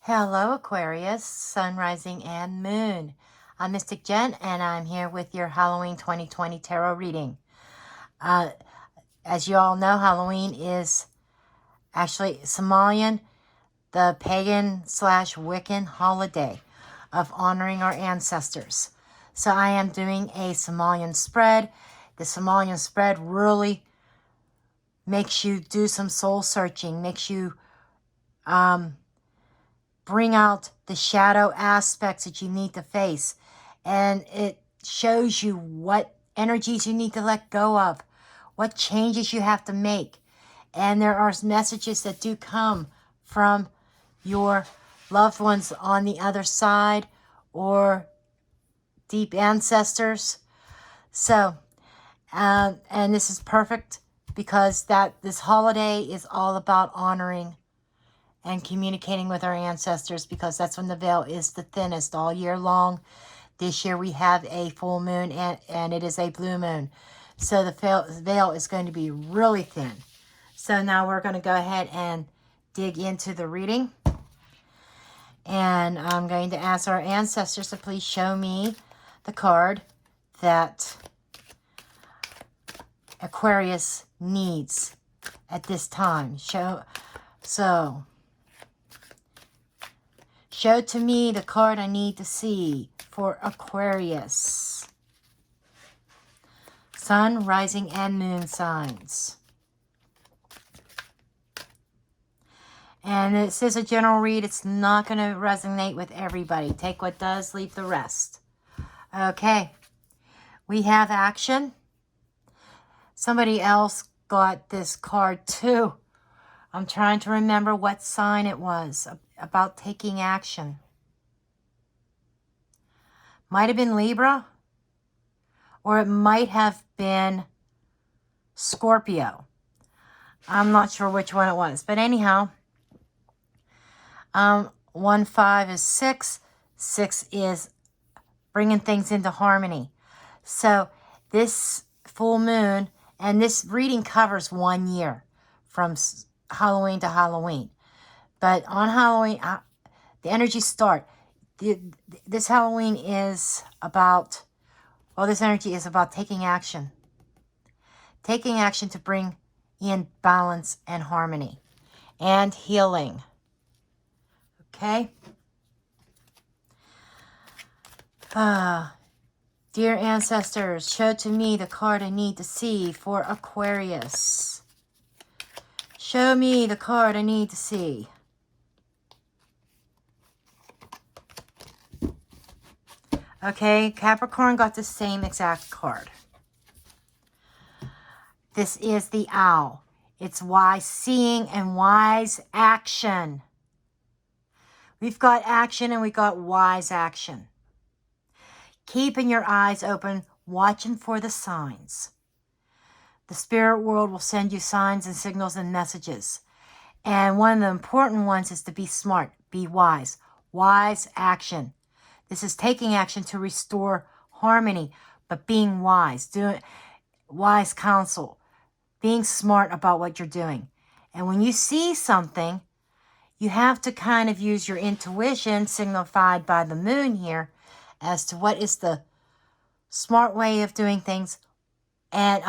Hello, Aquarius, Sun, Rising, and Moon. I'm Mystic Jen, and I'm here with your Halloween 2020 tarot reading. As you all know, Halloween is actually Somalian, the pagan / Wiccan holiday of honoring our ancestors. So I am doing a Somalian spread. The Somalian spread really makes you do some soul searching, makes you bring out the shadow aspects that you need to face. And it shows you what energies you need to let go of, what changes you have to make. And there are messages that do come from your loved ones on the other side or deep ancestors. So, and this is perfect because this holiday is all about honoring and communicating with our ancestors, because that's when the veil is the thinnest all year long. This year we have a full moon and it is a blue moon. So the veil is going to be really thin. So now we're going to go ahead and dig into the reading. And I'm going to ask our ancestors to please show me the card that Aquarius needs at this time. Show to me the card I need to see for Aquarius. Sun, rising, and moon signs. And this is a general read. It's not going to resonate with everybody. Take what does, leave the rest. Okay. We have action. Somebody else got this card too. I'm trying to remember what sign it was about taking action. Might have been Libra, or it might have been Scorpio. I'm not sure which one it was, but anyhow, 1, 5 is 6. 6 is bringing things into harmony. So this full moon, and this reading covers 1 year from Halloween to Halloween. But on Halloween, the energies start. This Halloween is about, this energy is about taking action. Taking action to bring in balance and harmony and healing. Okay? Dear ancestors, show to me the card I need to see for Aquarius. Show me the card I need to see. Okay, Capricorn got the same exact card. This is the owl. It's wise seeing and wise action. We've got action and we got wise action. Keeping your eyes open, watching for the signs. The spirit world will send you signs and signals and messages. And one of the important ones is to be smart, be wise. Wise action. This is taking action to restore harmony, but being wise, doing wise counsel, being smart about what you're doing. And when you see something, you have to kind of use your intuition, signified by the moon here, as to what is the smart way of doing things, and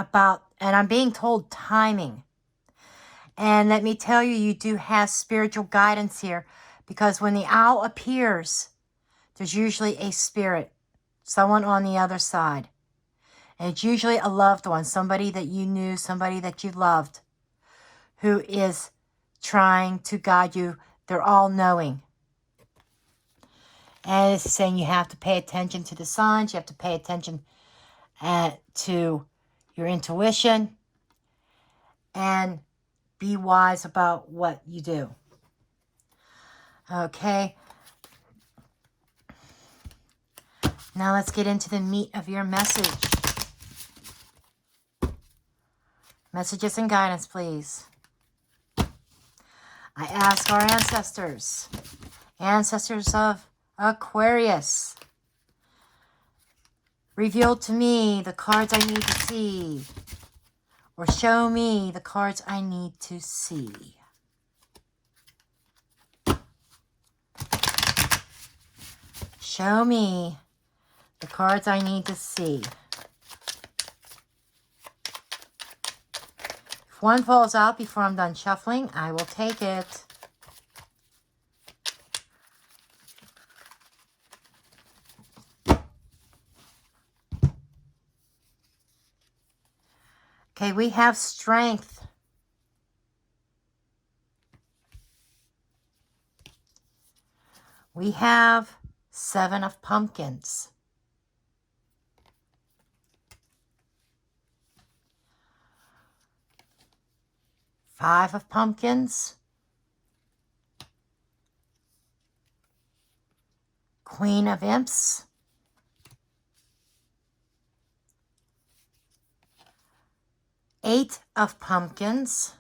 I'm being told timing. And let me tell you, you do have spiritual guidance here, because when the owl appears, there's usually a spirit, someone on the other side. And it's usually a loved one, somebody that you knew, somebody that you loved, who is trying to guide you. They're all knowing. And it's saying you have to pay attention to the signs. You have to pay attention to your intuition. And be wise about what you do. Okay. Now let's get into the meat of your message. Messages and guidance, please. I ask our ancestors of Aquarius, reveal to me the cards I need to see, or show me the cards I need to see. Show me the cards I need to see. If one falls out before I'm done shuffling, I will take it. Okay, we have strength. We have 7 of pumpkins. 5 of pumpkins. Queen of imps. 8 of pumpkins.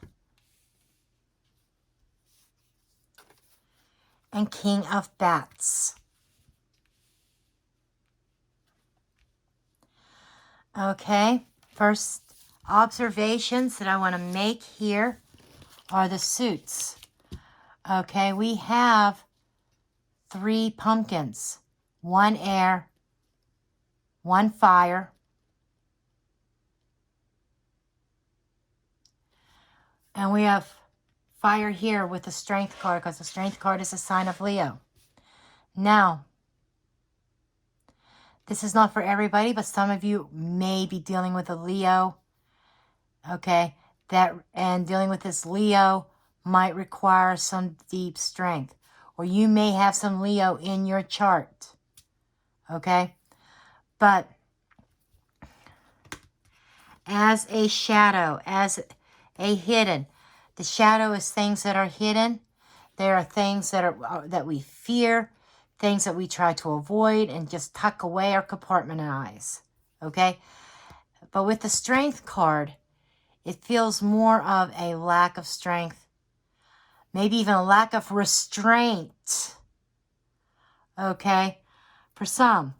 And King of bats. Okay, first observations that I want to make here are the suits. Okay, we have 3 pumpkins, 1 air, 1 fire, and we have fire here with the strength card because the strength card is a sign of Leo. Now, this is not for everybody, but some of you may be dealing with a Leo. Okay, and dealing with this Leo might require some deep strength, or you may have some Leo in your chart. Okay, but as a shadow, as a hidden, the shadow is things that are hidden. There are things that we fear, things that we try to avoid and just tuck away or compartmentalize. Okay, but with the strength card, it feels more of a lack of strength, maybe even a lack of restraint, okay, for some.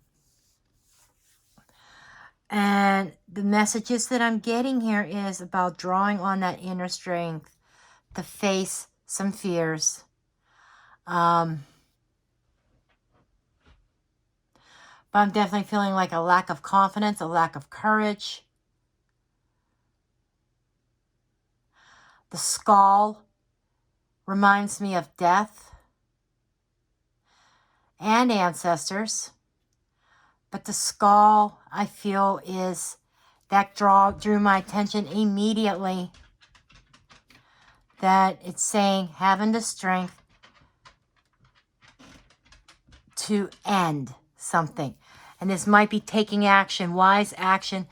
And the messages that I'm getting here is about drawing on that inner strength to face some fears. But I'm definitely feeling like a lack of confidence, a lack of courage. The skull reminds me of death and ancestors. But the skull, I feel, is that drew my attention immediately. That it's saying having the strength to end something. And this might be taking action, wise action,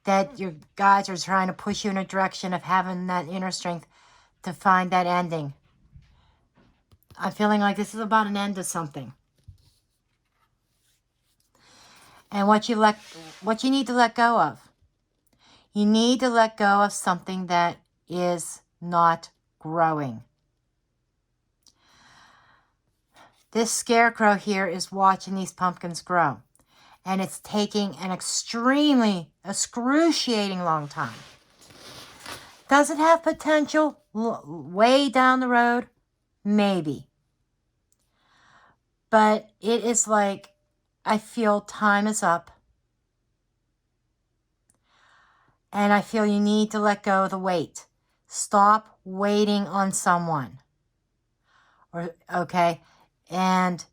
that your guides are trying to push you in a direction of having that inner strength to find that ending. I'm feeling like this is about an end to something. And what you need to let go of. You need to let go of something that is not growing. This scarecrow here is watching these pumpkins grow. And it's taking an extremely excruciating long time. Does it have potential way down the road? Maybe. But it is like, I feel time is up. And I feel you need to let go of the weight. Stop waiting on someone. Okay? And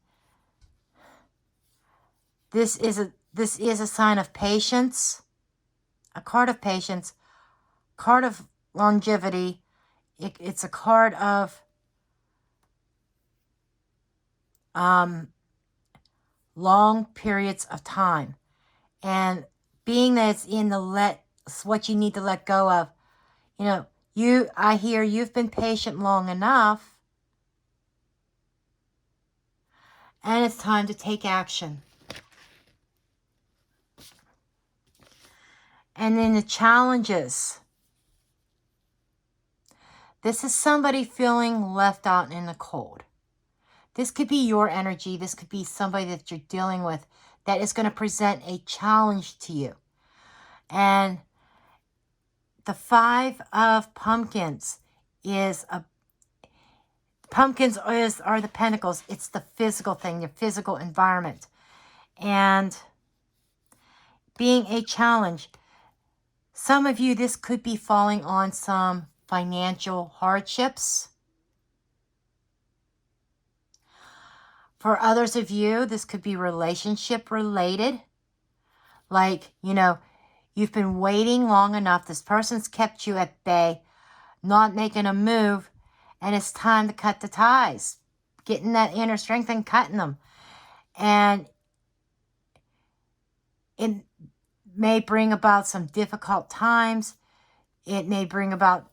this is a sign of patience. A card of patience. Card of longevity. It's a card of long periods of time. And being that it's in what you need to let go of. You know, I hear you've been patient long enough. And it's time to take action. And then the challenges. This is somebody feeling left out in the cold. This could be your energy. This could be somebody that you're dealing with that is going to present a challenge to you. And the 5 of pumpkins is are the pentacles. It's the physical thing, your physical environment. and being a challenge. Some of you, this could be falling on some financial hardships. For others of you, this could be relationship related. Like, you know, you've been waiting long enough. This person's kept you at bay, not making a move, and it's time to cut the ties. Getting that inner strength and cutting them. And it may bring about some difficult times. It may bring about,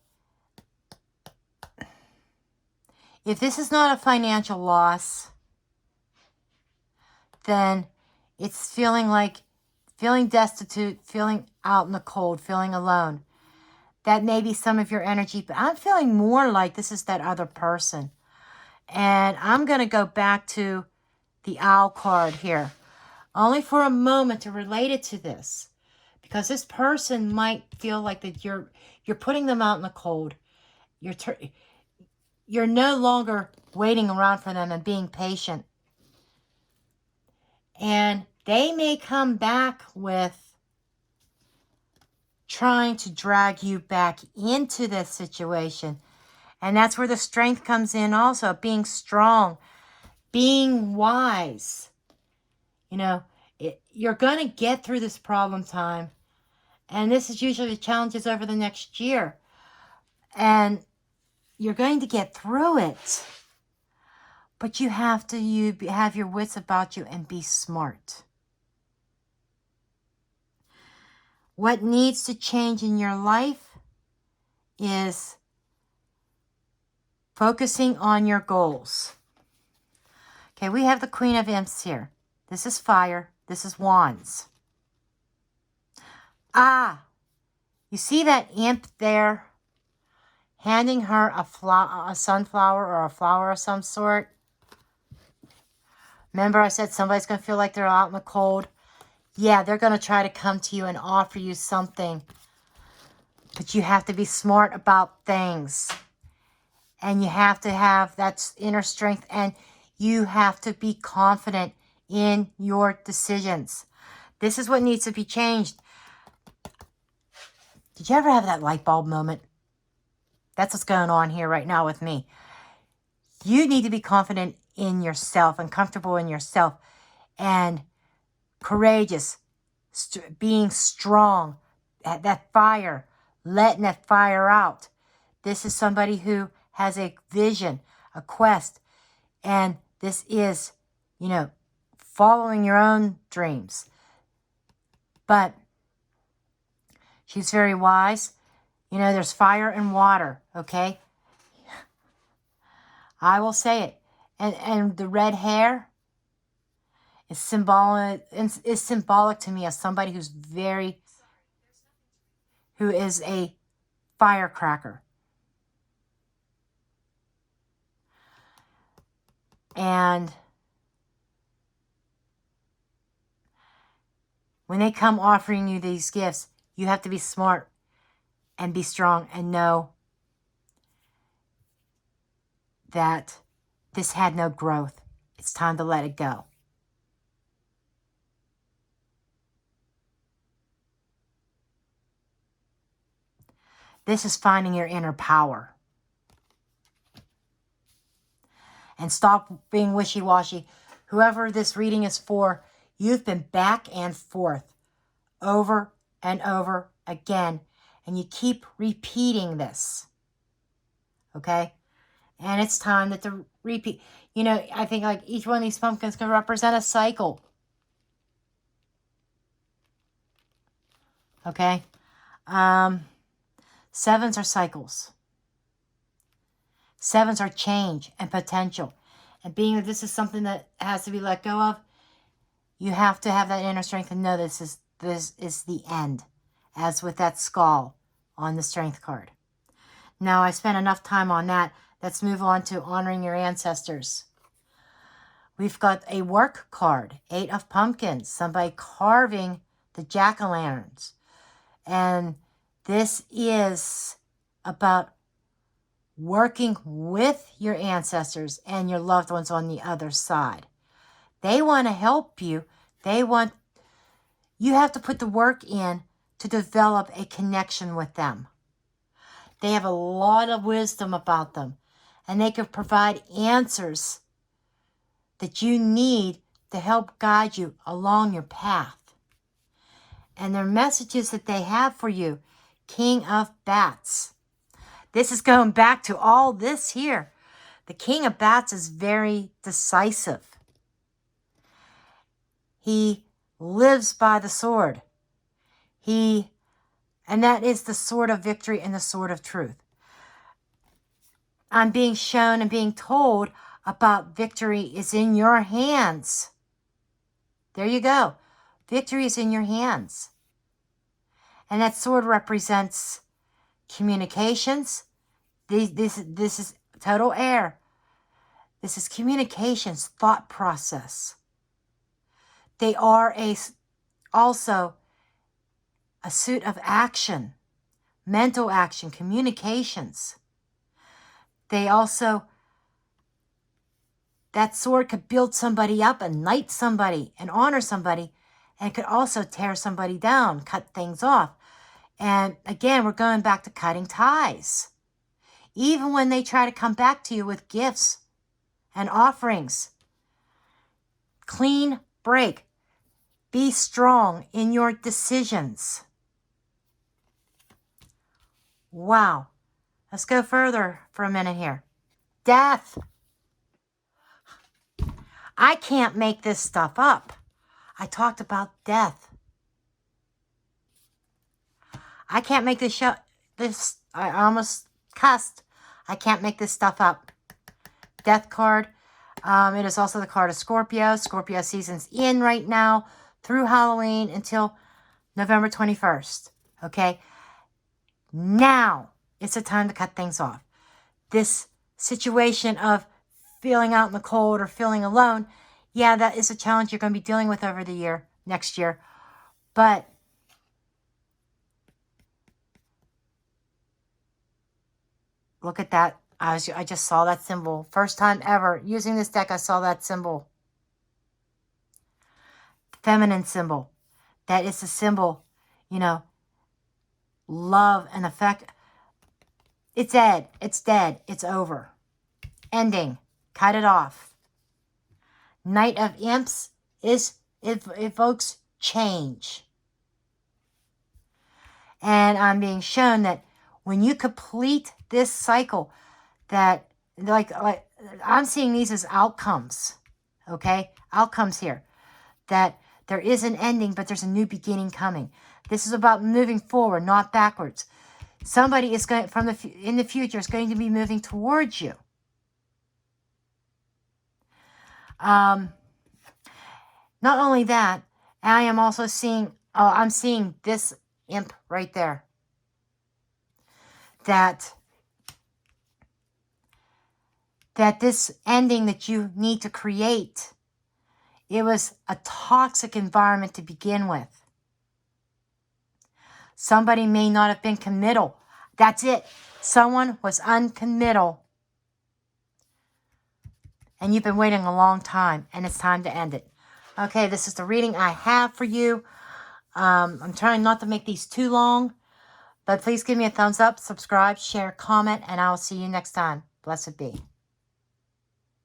if this is not a financial loss, then it's feeling destitute, feeling out in the cold, feeling alone. That may be some of your energy, but I'm feeling more like this is that other person. And I'm going to go back to the owl card here, only for a moment to relate it to this, because this person might feel like that you're putting them out in the cold. You're no longer waiting around for them and being patient. And they may come back with trying to drag you back into this situation. And that's where the strength comes in also, being strong, being wise. You know, you're going to get through this problem time. And this is usually the challenges over the next year. And you're going to get through it. But you have to have your wits about you and be smart. What needs to change in your life is focusing on your goals. Okay, we have the Queen of Imps here. This is fire. This is wands. You see that imp there handing her a sunflower or a flower of some sort? Remember I said somebody's going to feel like they're out in the cold? Yeah, they're going to try to come to you and offer you something. But you have to be smart about things. And you have to have that inner strength. And you have to be confident in your decisions. This is what needs to be changed. Did you ever have that light bulb moment? That's what's going on here right now with me. You need to be confident in yourself and comfortable in yourself and courageous, being strong, that fire, letting that fire out. This is somebody who has a vision, a quest, and this is, you know, following your own dreams. But she's very wise. You know, there's fire and water, okay? I will say it. And the red hair is symbolic to me as somebody who is a firecracker. And when they come offering you these gifts, you have to be smart and be strong and know that this had no growth. It's time to let it go. This is finding your inner power. And stop being wishy-washy. Whoever this reading is for, you've been back and forth over and over again. And you keep repeating this. Okay? And it's time that the repeat. You know, I think like each one of these pumpkins can represent a cycle. Okay? Sevens are cycles. Sevens are change and potential. And being that this is something that has to be let go of, you have to have that inner strength and know this is the end. As with that skull on the strength card. Now, I spent enough time on that. Let's move on to honoring your ancestors. We've got a work card, 8 of pumpkins, somebody carving the jack-o'-lanterns. And this is about working with your ancestors and your loved ones on the other side. They want to help you You have to put the work in to develop a connection with them. They have a lot of wisdom about them, and they can provide answers that you need to help guide you along your path. And their messages that they have for you, King of Bats. This is going back to all this here. The King of Bats is very decisive. He lives by the sword. And that is the sword of victory and the sword of truth. I'm being shown and being told about victory is in your hands. There you go. Victory is in your hands. And that sword represents communications. This is total air. This is communications, thought process. They are also a suit of action, mental action, communications. That sword could build somebody up and knight somebody and honor somebody, and it could also tear somebody down, cut things off. And again, we're going back to cutting ties. Even when they try to come back to you with gifts and offerings, clean break. Be strong in your decisions. Wow. Let's go further for a minute here. Death. I can't make this stuff up. I talked about death. I can't make this I almost cussed. I can't make this stuff up. Death card. It is also the card of Scorpio. Scorpio season's in right now through Halloween until November 21st. Okay? Now it's the time to cut things off. This situation of feeling out in the cold or feeling alone, yeah, that is a challenge you're going to be dealing with over the next year. But look at that. I just saw that symbol. First time ever using this deck, I saw that symbol. Feminine symbol. That is the symbol, love and affect. It's dead. It's dead. It's over. Ending. Cut it off. Knight of Imps evokes change. And I'm being shown that when you complete this cycle, that like I'm seeing these as outcomes. Okay? Outcomes here. That there is an ending, but there's a new beginning coming. This is about moving forward, not backwards. Somebody is going in the future is going to be moving towards you. Not only that, I am also seeing. I'm seeing this imp right there. That this ending that you need to create. It was a toxic environment to begin with. Somebody may not have been committal. That's it. Someone was uncommittal. And you've been waiting a long time, and it's time to end it. Okay, this is the reading I have for you. I'm trying not to make these too long, but please give me a thumbs up, subscribe, share, comment, and I'll see you next time. Blessed be.